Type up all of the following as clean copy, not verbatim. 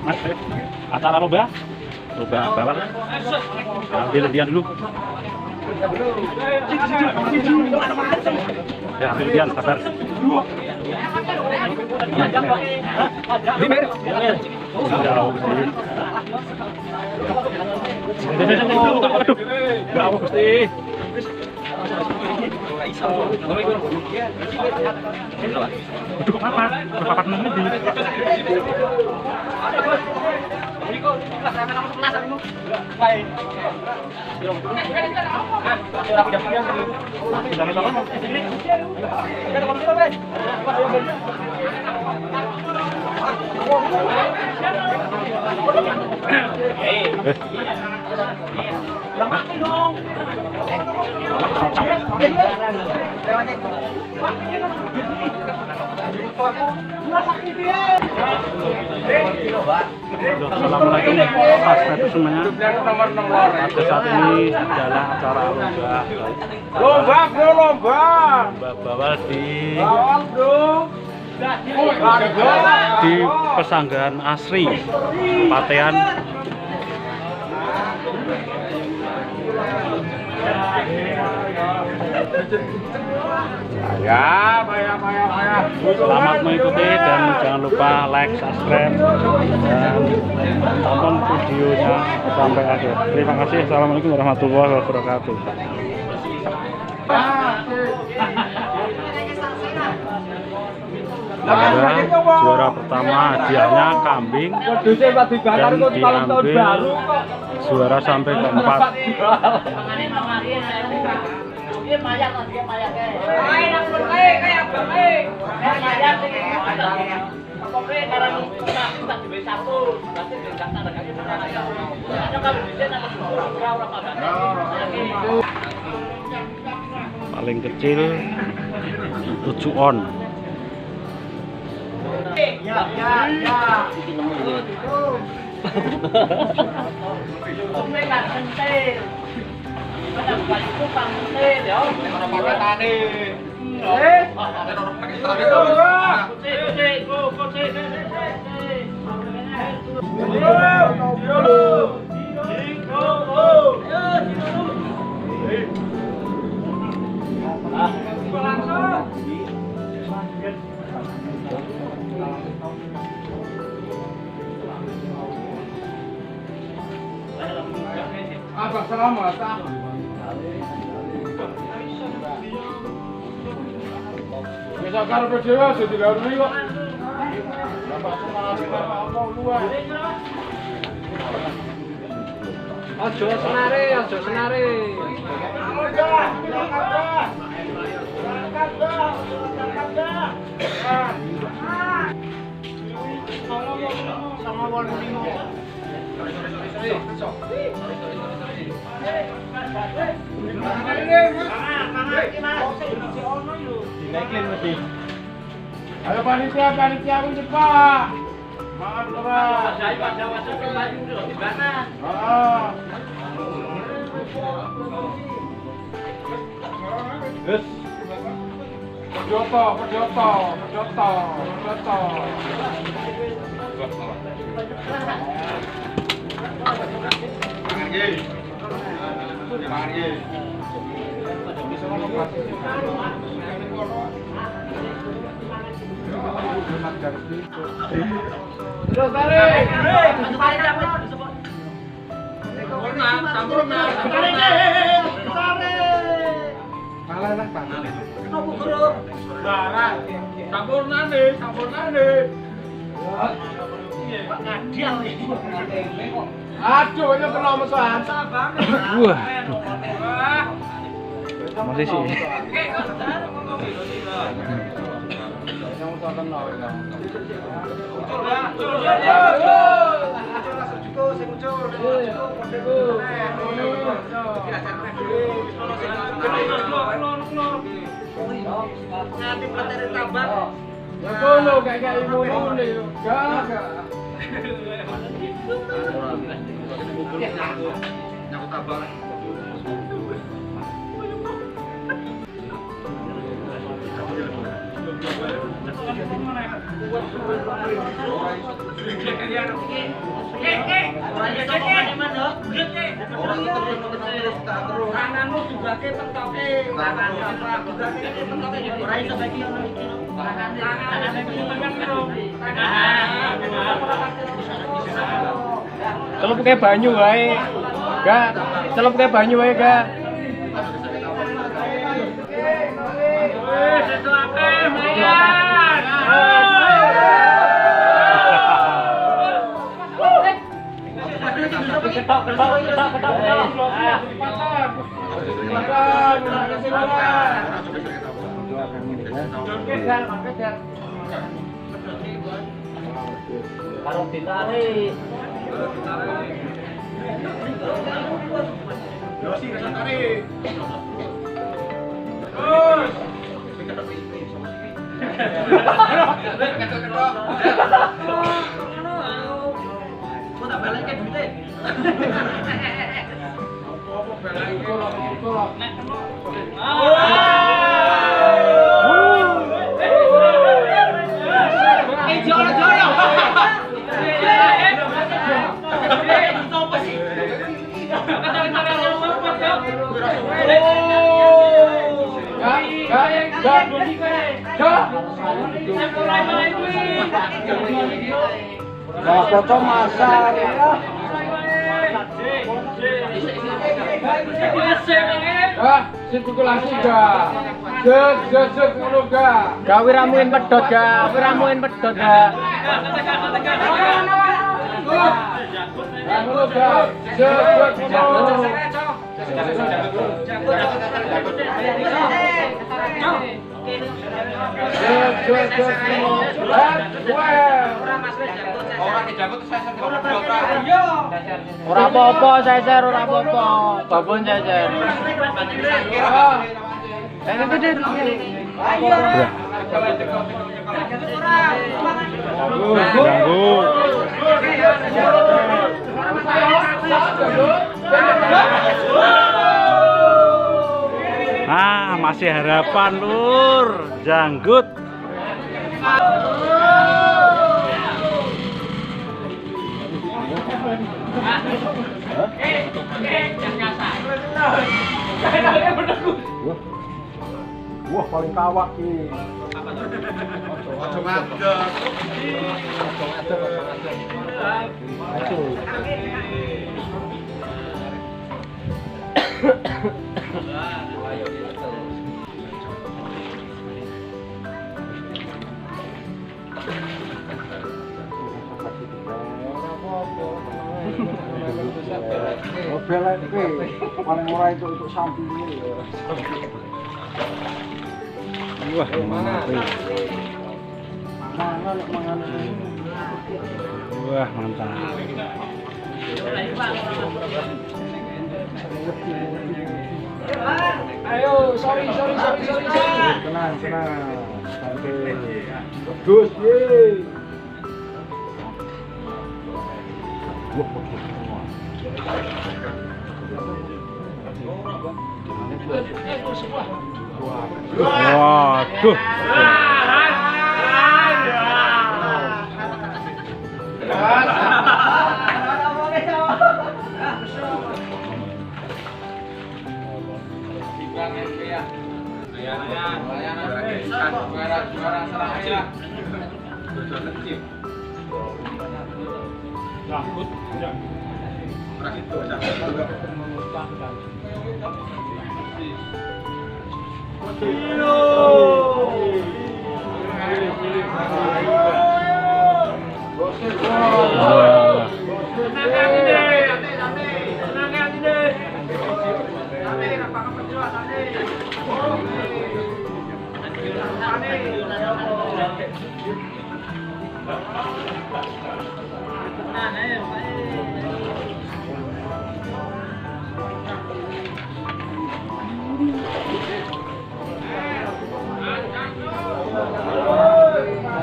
Mas, acara lomba bawah. Ambil Dian dulu. Ya, ambil Dian, sabar. Aduh, Gusti. Aduh, apa? Berpapat menit di. Assalamualaikum Mas, itu semuanya. Pada saat ini adalah acara lomba bawal di Pesanggaran Asri Patean. Selamat mengikuti dan jangan lupa like, subscribe, dan tonton videonya sampai akhir. Terima kasih. Assalamualaikum warahmatullahi wabarakatuh. Juara pertama hadiahnya kambing dan diambil juara sampai keempat. Paling kecil 7 on. Apa selamat? Bisa karo dewa jadi garuni kok. Bapak apa luar. Aja senare. Ayo panitia pun cepat. Maaf Pak. Yes. Perjoto. Aduh, ini kena mesan. Wah. Masih sih. Nanti materi tambah. Ya kono kayak ibu-ibu nih. Gak. Tanganmu juga ke pentoke, tangan apa? Juga ke pentoke ora iso bagi ono iki. Celup kayak banyu wae. Gak, celup kayak banyu wae, gak. Wes itu apa, Mayan? Kalau ditarik. Yosi rasa tarik. Kok tak balik ke duite? Foto masal ya. Sirkulasi ga. Jek ngono ga. Gawe ramuin pedhot ga, ramuin pedhot ga. Ngono ga. Jek ngono. Ora apa-apa, seser ora apa-apa. Babon seser. Ah, masih harapan lur, janggut. Wah, paling kawak iki. Ojo ngadeg. Ayo. Mobil iki paling murah itu sampingnya ya. Wah, mantap. Mangan. Wah, mantap. Ayo, sorry. Tenang. Santai. Gus, ye. Waduh.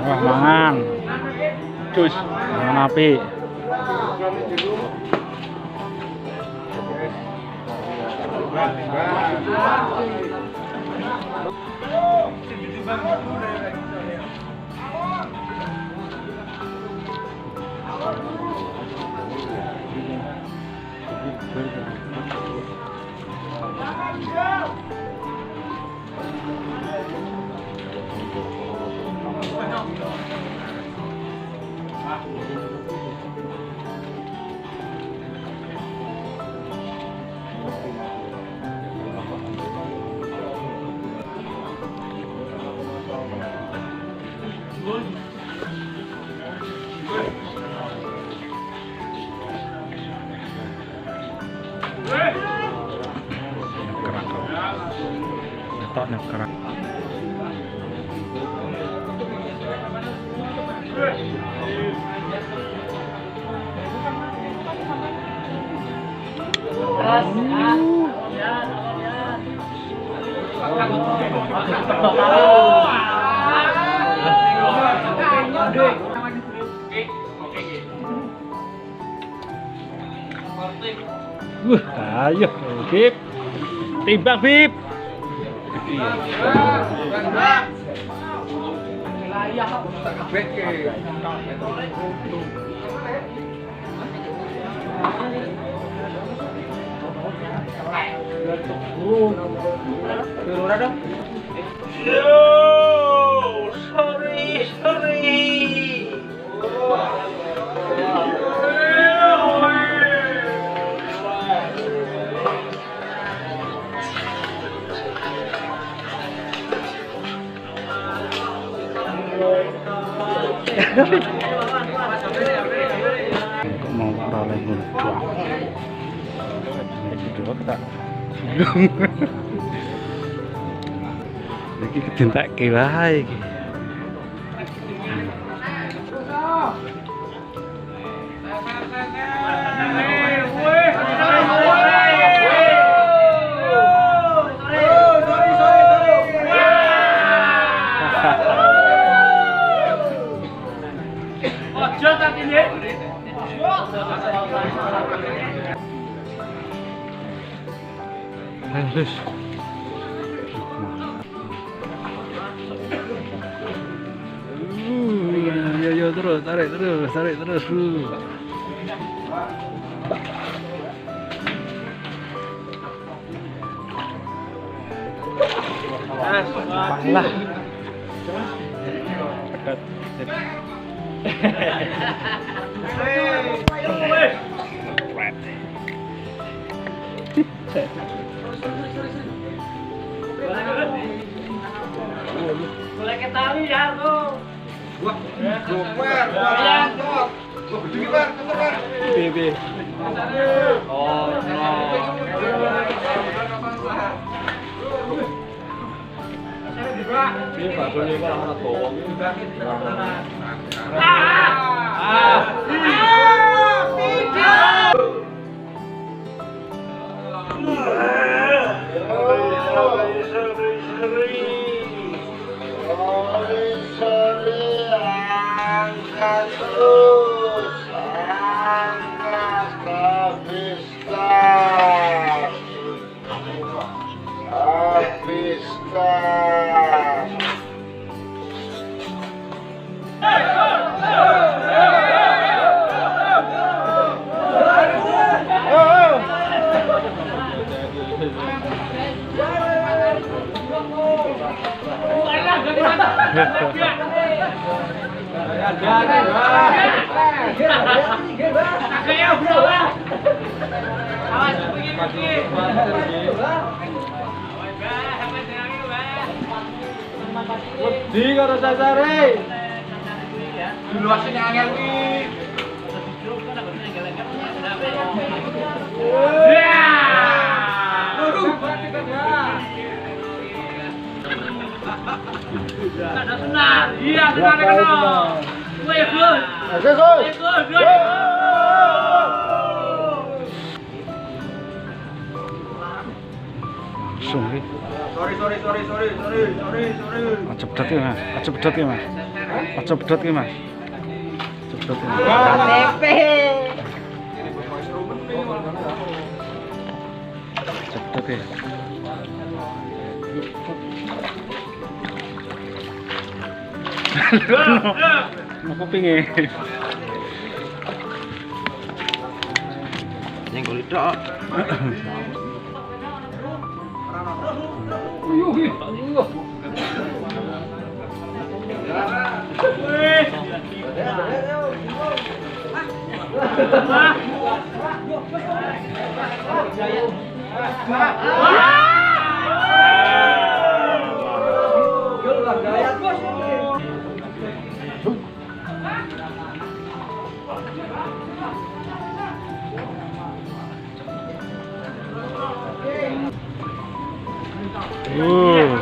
Wah, mangan. Jus, mangan api. Ketok nek kerak. Ayo, Bib. Timbang, Bib. Mau rale ngundang. Iki tak. Iki ketintakke wae iki. Halus. Yo terus, tarik terus. Lah. Boleh ketahui ya tuh. Wah, goper, mantap. Wah, begini, Pak, Pak. Bebe. Oh, Di karo sasare. Diluasin angel iki. ada senar. Iya, senar kena. Woi, Gus. Langsung iki. Sorry. Aja pedot iki, Mas. Aja pedot iki, Mas. Aja pedot iki, Mas. Aja pedot iki. Aja pedot iki. Mau kupinge. Ning kulit tok.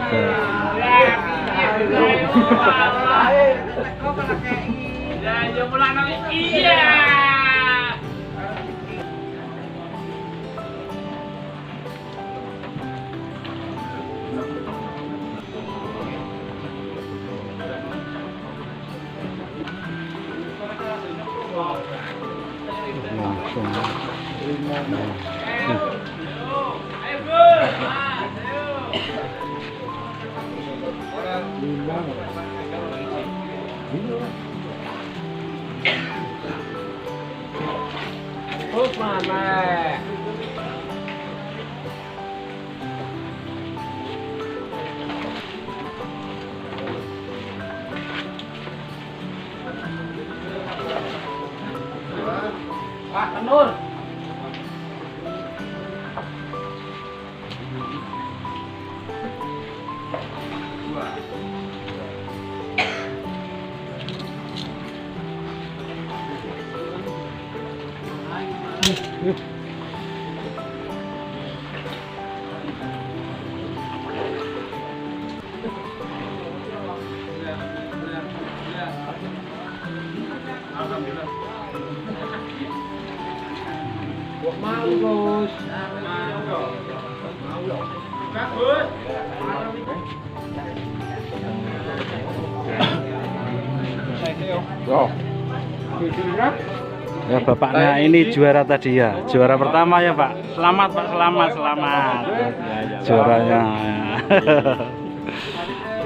Terus mana? Pak Nur. Mau Gus. Ya bapaknya ini juara tadi ya, juara pertama ya Pak. Selamat Pak, selamat. Juaranya.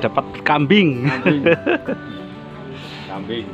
Dapat kambing. Kambing.